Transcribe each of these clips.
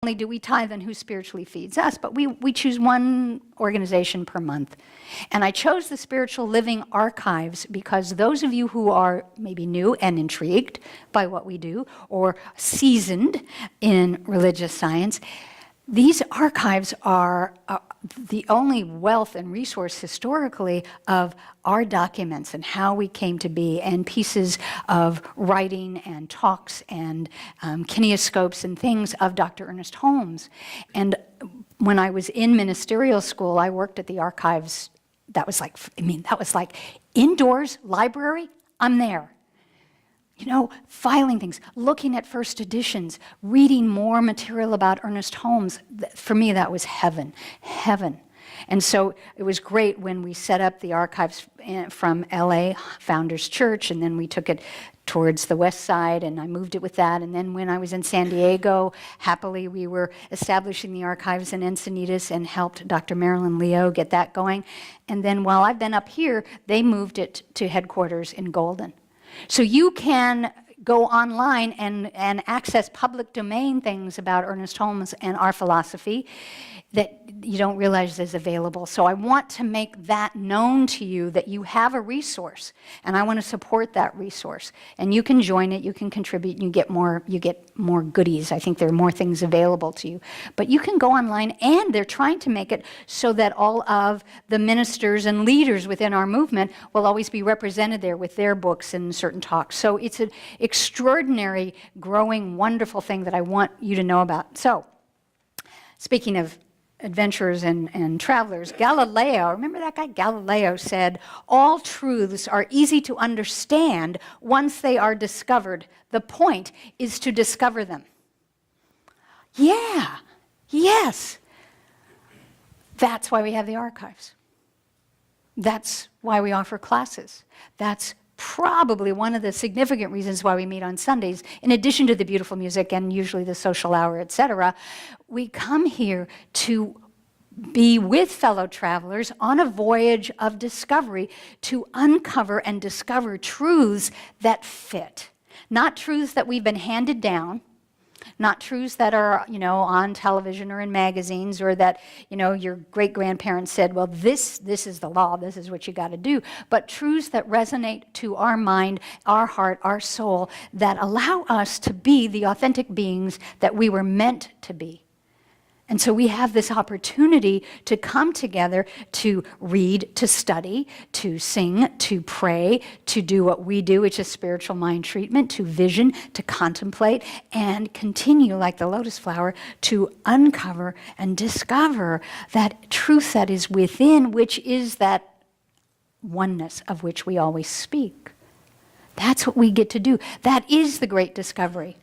only do we tithe on who spiritually feeds us, but we choose one organization per month. And I chose the Spiritual Living Archives because those of you who are maybe new and intrigued by what we do, or seasoned in religious science, these archives are the only wealth and resource historically of our documents and how we came to be, and pieces of writing and talks and kinescopes and things of Dr. Ernest Holmes. And when I was in ministerial school, I worked at the archives. That was like indoors, library, I'm there. You know, filing things, looking at first editions, reading more material about Ernest Holmes. For me, that was heaven, heaven. And so it was great when we set up the archives from LA, Founders Church, and then we took it towards the west side, and I moved it with that. And then when I was in San Diego, happily, we were establishing the archives in Encinitas and helped Dr. Marilyn Leo get that going. And then while I've been up here, they moved it to headquarters in Golden. So you can go online and access public domain things about Ernest Holmes and our philosophy that you don't realize is available. So I want to make that known to you, that you have a resource, and I want to support that resource. And you can join it, you can contribute, and you get more goodies. I think there are more things available to you. But you can go online, and they're trying to make it so that all of the ministers and leaders within our movement will always be represented there with their books and certain talks. So it's an extraordinary, growing, wonderful thing that I want you to know about. So, speaking of adventurers and travelers, Galileo, remember that guy? Galileo said, all truths are easy to understand once they are discovered. The point is to discover them. Yeah, yes. That's why we have the archives. That's why we offer classes. That's probably one of the significant reasons why we meet on Sundays. In addition to the beautiful music and usually the social hour, etc., we come here to be with fellow travelers on a voyage of discovery to uncover and discover truths that fit. Not truths that we've been handed down, not truths that are, on television or in magazines, or that, your great-grandparents said, well, this is the law, this is what you got to do, but truths that resonate to our mind, our heart, our soul, that allow us to be the authentic beings that we were meant to be. And so we have this opportunity to come together to read, to study, to sing, to pray, to do what we do, which is spiritual mind treatment, to vision, to contemplate, and continue, like the lotus flower, to uncover and discover that truth that is within, which is that oneness of which we always speak. That's what we get to do. That is the great discovery.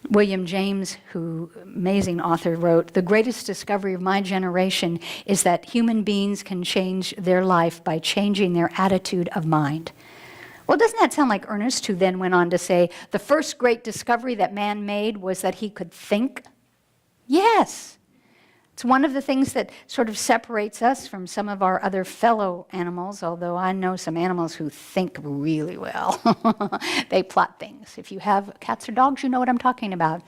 William James, who, amazing author, wrote, "The greatest discovery of my generation is that human beings can change their life by changing their attitude of mind." Well, doesn't that sound like Ernest, who then went on to say, the first great discovery that man made was that he could think? Yes. It's one of the things that sort of separates us from some of our other fellow animals, although I know some animals who think really well. They plot things. If you have cats or dogs, you know what I'm talking about.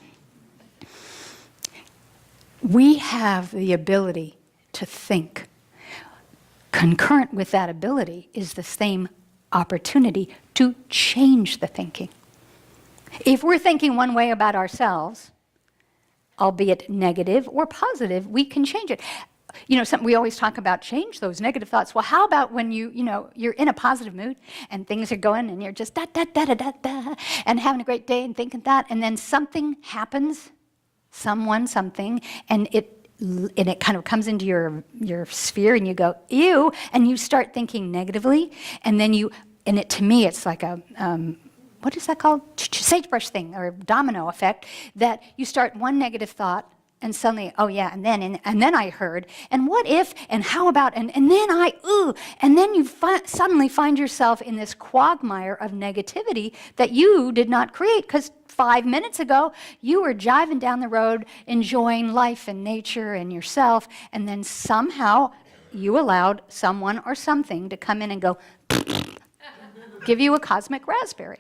We have the ability to think. Concurrent with that ability is the same opportunity to change the thinking. If we're thinking one way about ourselves, albeit negative or positive, we can change it. We always talk about change those negative thoughts. Well, how about when you're in a positive mood and things are going and you're just da-da-da-da-da-da and having a great day and thinking that, and then something happens, something, and it kind of comes into your sphere and you go, ew, and you start thinking negatively, and then to me, it's like a, what is that called? Sagebrush thing, or domino effect, that you start one negative thought and suddenly, oh yeah, and then I heard, and what if, and how about, and then and then you suddenly find yourself in this quagmire of negativity that you did not create, because 5 minutes ago you were jiving down the road, enjoying life and nature and yourself, and then somehow you allowed someone or something to come in and go, give you a cosmic raspberry.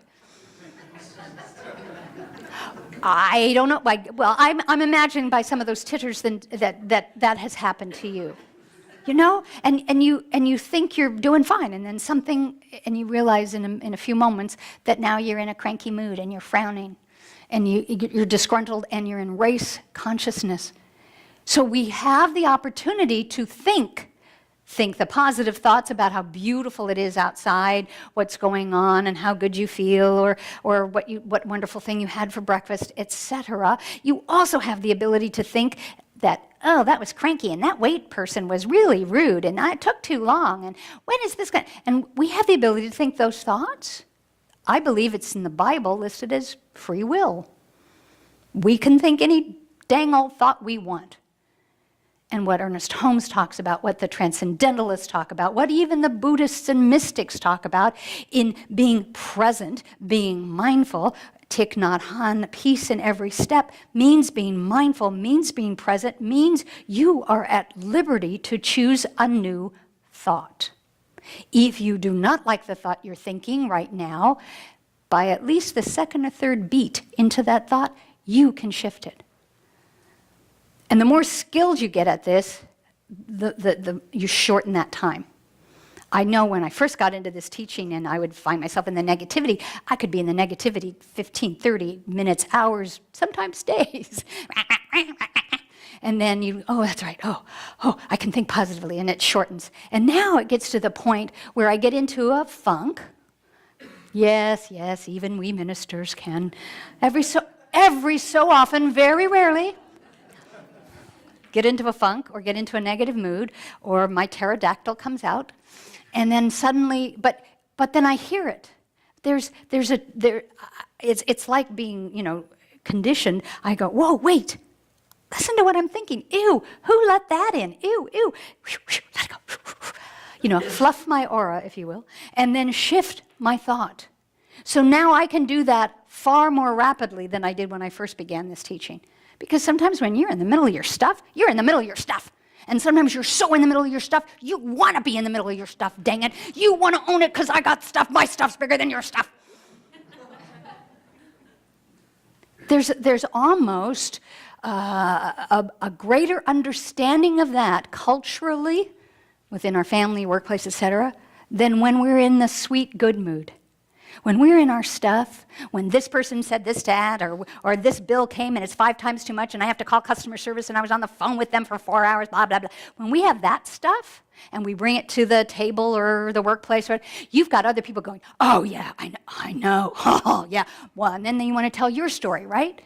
I don't know. Well, I'm imagining by some of those titters that has happened to you. You know, and you think you're doing fine, and then something, and you realize in a few moments that now you're in a cranky mood, and you're frowning, and you're disgruntled, and you're in race consciousness. So we have the opportunity to think the positive thoughts about how beautiful it is outside, what's going on, and how good you feel, or what wonderful thing you had for breakfast, etc. You also have the ability to think that, oh, that was cranky, and that wait person was really rude, and it took too long, and when is this going to... And we have the ability to think those thoughts. I believe it's in the Bible listed as free will. We can think any dang old thought we want. And what Ernest Holmes talks about, what the Transcendentalists talk about, what even the Buddhists and mystics talk about in being present, being mindful, Thich Nhat Hanh, peace in every step, means being mindful, means being present, means you are at liberty to choose a new thought. If you do not like the thought you're thinking right now, by at least the second or third beat into that thought, you can shift it. And the more skilled you get at this, you shorten that time. I know when I first got into this teaching and I would find myself in the negativity, I could be in the negativity 15, 30 minutes, hours, sometimes days. And then oh, that's right, oh, I can think positively, and it shortens. And now it gets to the point where I get into a funk. Yes, even we ministers can. Every so often, very rarely, get into a funk or get into a negative mood, or my pterodactyl comes out, and then suddenly, but then I hear it. It's like being, conditioned. I go, whoa, wait, listen to what I'm thinking. Ew, who let that in? Ew, let it go. Fluff my aura, if you will, and then shift my thought. So now I can do that far more rapidly than I did when I first began this teaching. Because sometimes when you're in the middle of your stuff, you're in the middle of your stuff. And sometimes you're so in the middle of your stuff, you want to be in the middle of your stuff, dang it. You want to own it because I got stuff, my stuff's bigger than your stuff. There's almost a greater understanding of that culturally, within our family, workplace, etc., than when we're in the sweet, good mood. When we're in our stuff, when this person said this to that, or this bill came and it's 5 times too much and I have to call customer service and I was on the phone with them for 4 hours, blah, blah, blah. When we have that stuff and we bring it to the table or the workplace, you've got other people going, oh yeah, I know, oh yeah. Well, and then you want to tell your story, right?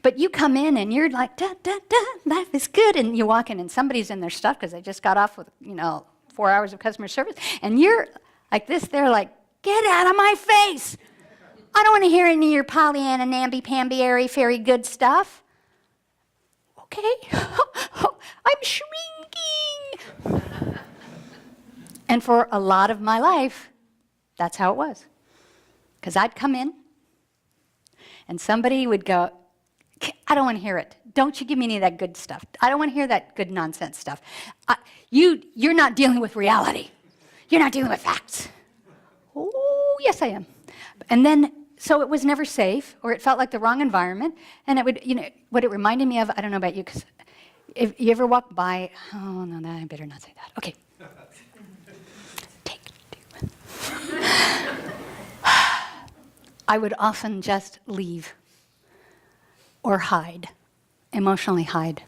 But you come in and you're like, da, da, da, life is good. And you walk in and somebody's in their stuff because they just got off with, 4 hours of customer service. And you're like this, they're like, get out of my face. I don't want to hear any of your Pollyanna, namby-pamby, airy-fairy good stuff. Okay, I'm shrinking. And for a lot of my life, that's how it was. Because I'd come in, and somebody would go, I don't want to hear it. Don't you give me any of that good stuff. I don't want to hear that good nonsense stuff. You're not dealing with reality. You're not dealing with facts. Oh, yes, I am. And then, so it was never safe, or it felt like the wrong environment. And it would, what it reminded me of, I don't know about you, because if you ever walk by, oh, no, I better not say that. Okay. Take 2. I would often just leave or hide, emotionally hide,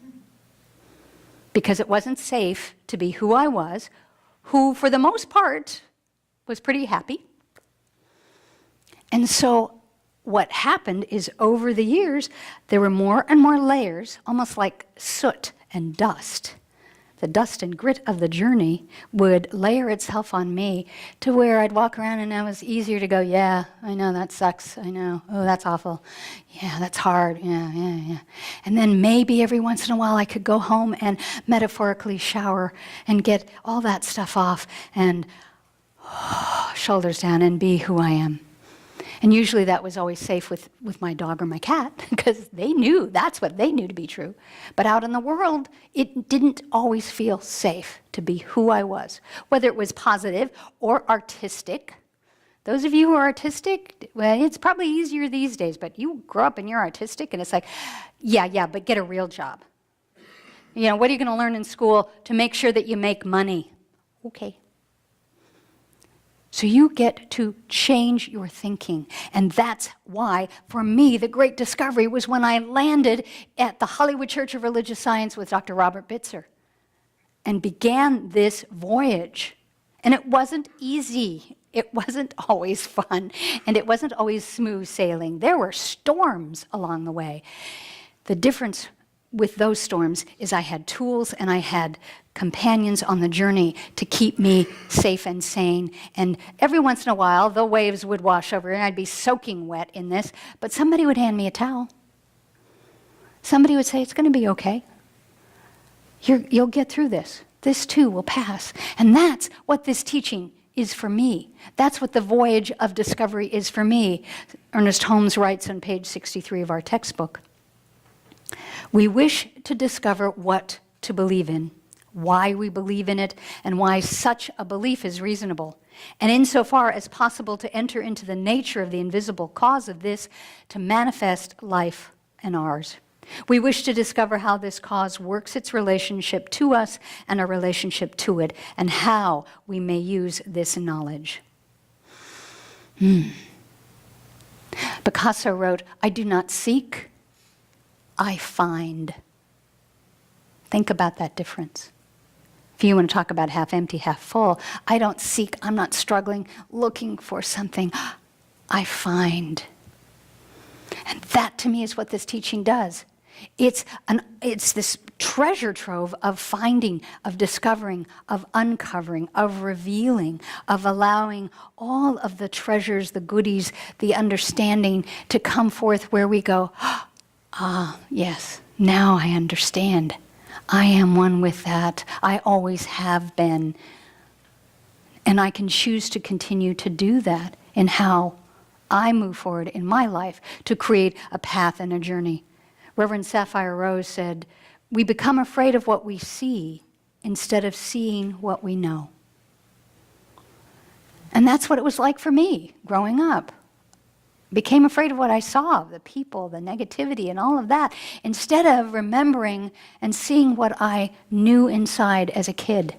because it wasn't safe to be who I was, who, for the most part, was pretty happy. And so what happened is over the years, there were more and more layers, almost like soot and dust. The dust and grit of the journey would layer itself on me to where I'd walk around and it was easier to go, yeah, I know, that sucks, I know, oh, that's awful, yeah, that's hard, yeah. And then maybe every once in a while I could go home and metaphorically shower and get all that stuff off and shoulders down and be who I am. And usually that was always safe with my dog or my cat because they knew, that's what they knew to be true. But out in the world, it didn't always feel safe to be who I was, whether it was positive or artistic. Those of you who are artistic, well, it's probably easier these days, but you grow up and you're artistic, and it's like, yeah, but get a real job. You know, what are you going to learn in school to make sure that you make money? Okay. So you get to change your thinking. And that's why, for me, the great discovery was when I landed at the Hollywood Church of Religious Science with Dr. Robert Bitzer and began this voyage. And it wasn't easy. It wasn't always fun. And it wasn't always smooth sailing. There were storms along the way. The difference with those storms is I had tools and I had companions on the journey to keep me safe and sane. And every once in a while, the waves would wash over and I'd be soaking wet in this, but somebody would hand me a towel. Somebody would say, it's going to be okay. You'll get through this. This too will pass. And that's what this teaching is for me. That's what the voyage of discovery is for me. Ernest Holmes writes on page 63 of our textbook. We wish to discover what to believe in, why we believe in it, and why such a belief is reasonable, and insofar as possible to enter into the nature of the invisible cause of this to manifest life and ours. We wish to discover how this cause works its relationship to us and our relationship to it, and how we may use this knowledge. Picasso wrote, I do not seek, I find. Think about that difference. If you want to talk about half empty, half full, I don't seek, I'm not struggling, looking for something. I find. And that to me is what this teaching does. It's this treasure trove of finding, of discovering, of uncovering, of revealing, of allowing all of the treasures, the goodies, the understanding to come forth where we go, yes, now I understand. I am one with that. I always have been. And I can choose to continue to do that in how I move forward in my life to create a path and a journey. Reverend Sapphire Rose said, we become afraid of what we see instead of seeing what we know. And that's what it was like for me growing up. Became afraid of what I saw, the people, the negativity, and all of that, instead of remembering and seeing what I knew inside as a kid.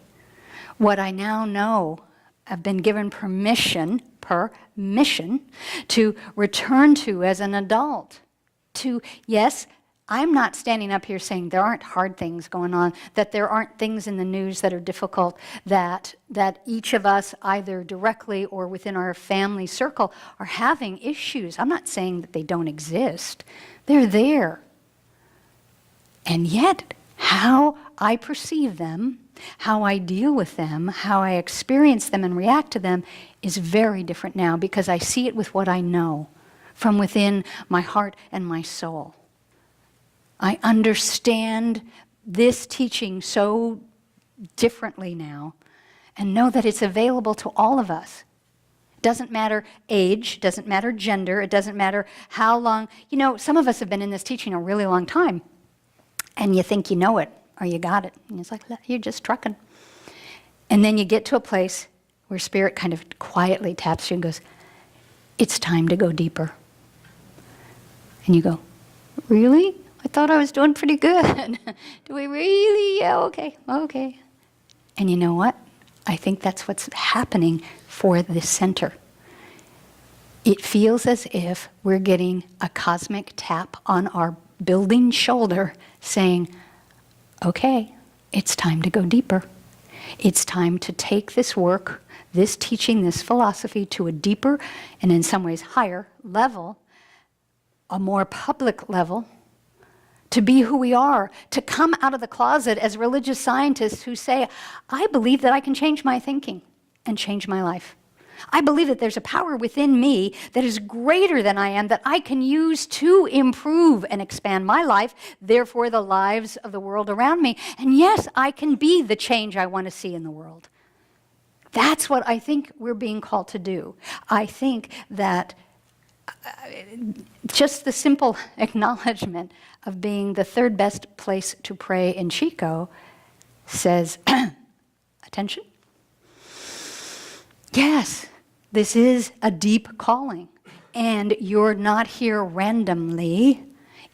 What I now know, I've been given permission to return to as an adult. To, yes, I'm not standing up here saying there aren't hard things going on, that there aren't things in the news that are difficult, that each of us, either directly or within our family circle, are having issues. I'm not saying that they don't exist. They're there. And yet, how I perceive them, how I deal with them, how I experience them and react to them is very different now because I see it with what I know from within my heart and my soul. I understand this teaching so differently now and know that it's available to all of us. It doesn't matter age, doesn't matter gender, it doesn't matter how long. You know, some of us have been in this teaching a really long time and you think you know it or you got it. And it's like, you're just trucking. And then you get to a place where Spirit kind of quietly taps you and goes, it's time to go deeper. And you go, really? I thought I was doing pretty good. Do we really? Yeah, okay. And you know what? I think that's what's happening for this center. It feels as if we're getting a cosmic tap on our building shoulder saying, okay, it's time to go deeper. It's time to take this work, this teaching, this philosophy to a deeper and in some ways higher level, a more public level, to be who we are, to come out of the closet as religious scientists who say, I believe that I can change my thinking and change my life. I believe that there's a power within me that is greater than I am that I can use to improve and expand my life, therefore the lives of the world around me. And yes, I can be the change I want to see in the world. That's what I think we're being called to do. I think that just the simple acknowledgement of being the third best place to pray in Chico says, attention. Yes, This is a deep calling, and you're not here randomly.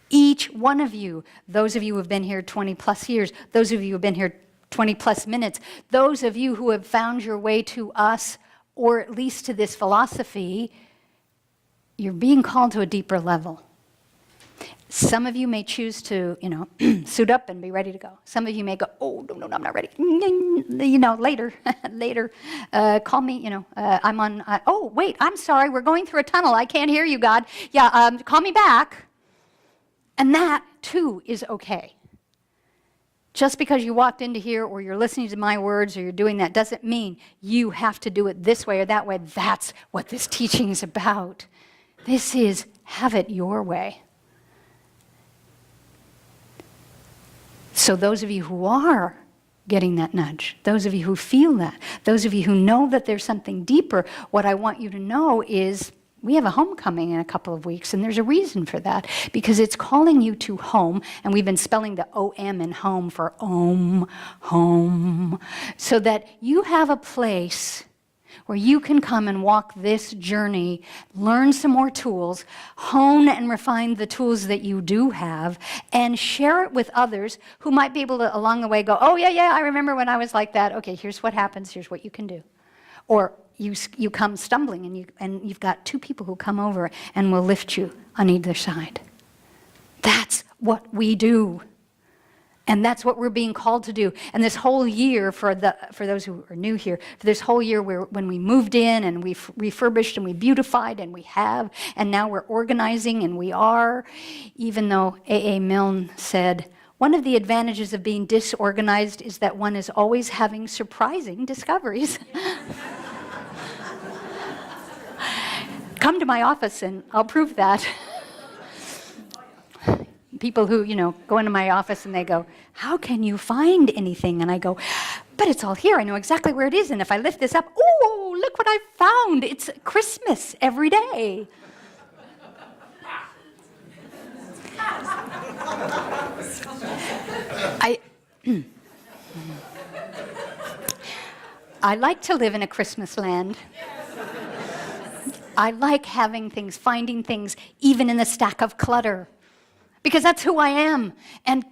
Each one of you, those of you who have been here 20 plus years, those of you who have been here 20 plus minutes, those of you who have found your way to us, or at least to this philosophy, you're being called to a deeper level. Some of you may choose to, suit up and be ready to go. Some of you may go, oh, no, I'm not ready. Later, later. Call me, I'm on, oh, wait, I'm sorry, we're going through a tunnel. I can't hear you, God. Yeah, call me back. And that, too, is okay. Just because you walked into here or you're listening to my words or you're doing that doesn't mean you have to do it this way or that way. That's what this teaching is about. This is have it your way. So those of you who are getting that nudge, those of you who feel that, those of you who know that there's something deeper, what I want you to know is we have a homecoming in a couple of weeks, and there's a reason for that, because it's calling you to home, and we've been spelling the O-M in home for home, so that you have a place where you can come and walk this journey, learn some more tools, hone and refine the tools that you do have, and share it with others who might be able to, along the way, go, oh, yeah, I remember when I was like that. Okay, here's what happens. Here's what you can do. Or you come stumbling, and you've got two people who come over and will lift you on either side. That's what we do. And that's what we're being called to do. And this whole year, for those who are new here, for this whole year when we moved in and we refurbished and we beautified and we have, and now we're organizing and we are, even though A.A. Milne said, one of the advantages of being disorganized is that one is always having surprising discoveries. Come to my office and I'll prove that. People who, go into my office and they go, how can you find anything? And I go, but it's all here. I know exactly where it is. And if I lift this up, oh, look what I found. It's Christmas every day. I like to live in a Christmas land. I like having things, finding things, even in the stack of clutter. Because that's who I am. And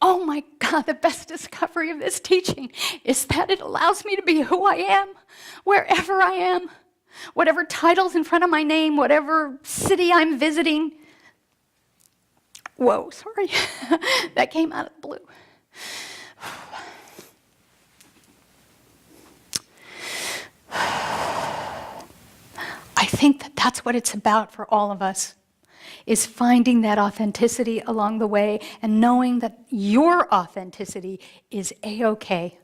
oh my God, the best discovery of this teaching is that it allows me to be who I am, wherever I am, whatever title's in front of my name, whatever city I'm visiting. Whoa, sorry. That came out of the blue. I think that that's what it's about for all of us, is finding that authenticity along the way and knowing that your authenticity is A-okay.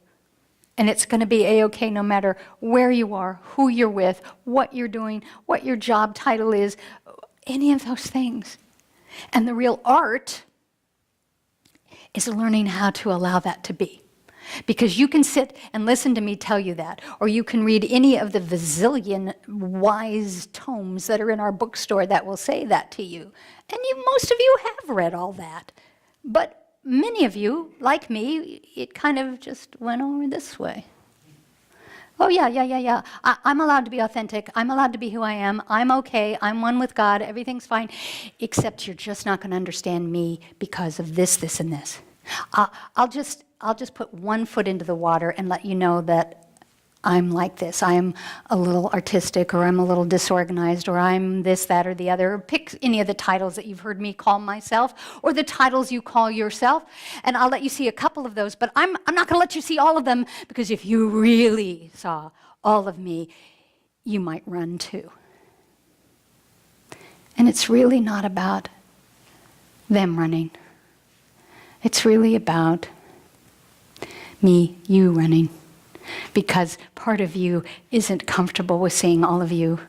And it's going to be A-okay no matter where you are, who you're with, what you're doing, what your job title is, any of those things. And the real art is learning how to allow that to be. Because you can sit and listen to me tell you that, or you can read any of the bazillion wise tomes that are in our bookstore that will say that to you. And most of you have read all that. But many of you, like me, it kind of just went over this way. Oh, yeah. I'm allowed to be authentic. I'm allowed to be who I am. I'm okay. I'm one with God. Everything's fine. Except you're just not going to understand me because of this, this, and this. I'll just put one foot into the water and let you know that I'm like this. I'm a little artistic, or I'm a little disorganized, or I'm this, that, or the other. Pick any of the titles that you've heard me call myself, or the titles you call yourself, and I'll let you see a couple of those, but I'm not going to let you see all of them, because if you really saw all of me, you might run too. And it's really not about them running. It's really about me, you running. Because part of you isn't comfortable with seeing all of you.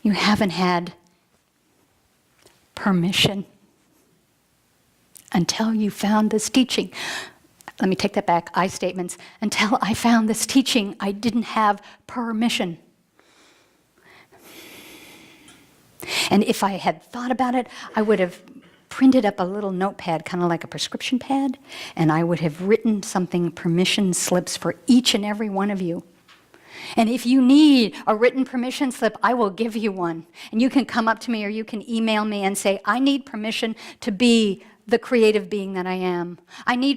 You haven't had permission until you found this teaching. Let me take that back, I statements. Until I found this teaching, I didn't have permission. And if I had thought about it, I would have printed up a little notepad, kind of like a prescription pad, and I would have written something, permission slips for each and every one of you. And if you need a written permission slip, I will give you one. And you can come up to me or you can email me and say, I need permission to be the creative being that I am. I need